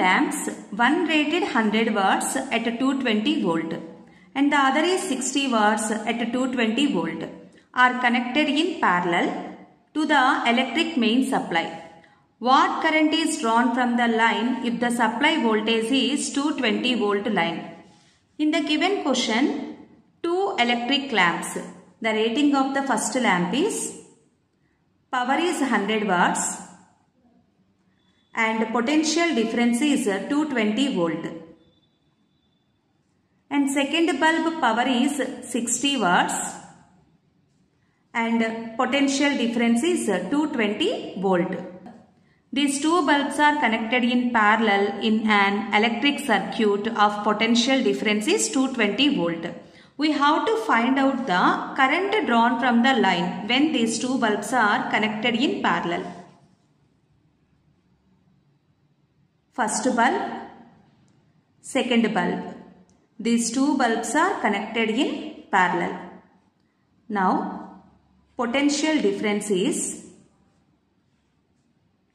lamps, one rated 100 watts at 220 volt and the other is 60 watts at 220 volt are connected in parallel to the electric main supply. What current is drawn from the line if the supply voltage is 220 volt line? In the given question, two electric lamps. The rating of the first lamp is power is 100 watts and potential difference is 220 volt. And second bulb power is 60 watts and potential difference is 220 volt. These two bulbs are connected in parallel in an electric circuit of potential difference is 220 volt. We have to find out the current drawn from the line when these two bulbs are connected in parallel. First bulb, second bulb. These two bulbs are connected in parallel. Now, potential difference is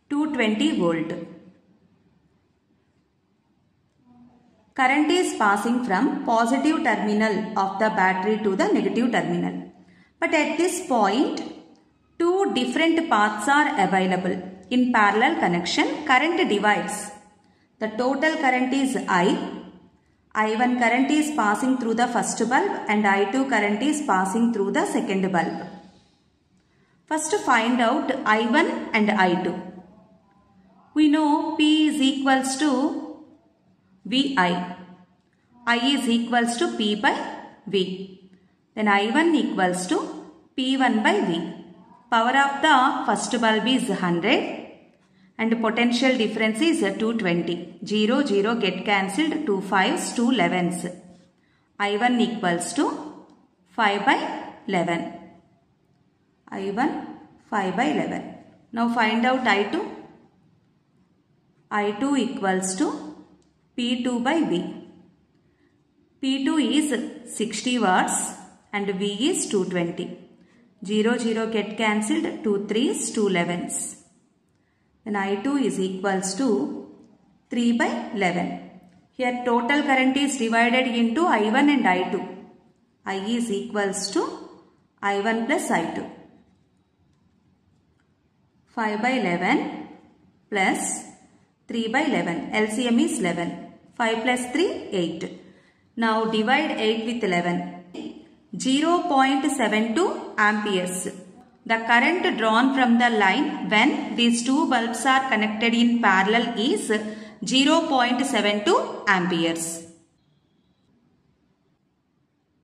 220 volt. Current is passing from positive terminal of the battery to the negative terminal. But at this point, two different paths are available. In parallel connection, current divides. The total current is I. I1 current is passing through the first bulb and I2 current is passing through the second bulb. First find out I1 and I2. We know P is equals to VI. I is equals to P by V. Then I1 equals to P1 by V. Power of the first bulb is 100 and potential difference is 220. 0, 0 get cancelled, 2 5s, 2 11s. I1 equals to 5 by 11. I1 5 by 11. Now find out I2. I2 equals to P2 by V. P2 is 60 watts and V is 220. 0, 0 get cancelled, 2 3s, 2 11s. Then I2 is equals to 3 by 11. Here total current is divided into I1 and I2. I is equals to I1 plus I2. 5 by 11 plus 3 by 11. LCM is 11. 5 plus 3, 8. Now divide 8 with 11. 0.72 amperes. The current drawn from the line when these two bulbs are connected in parallel is 0.72 amperes.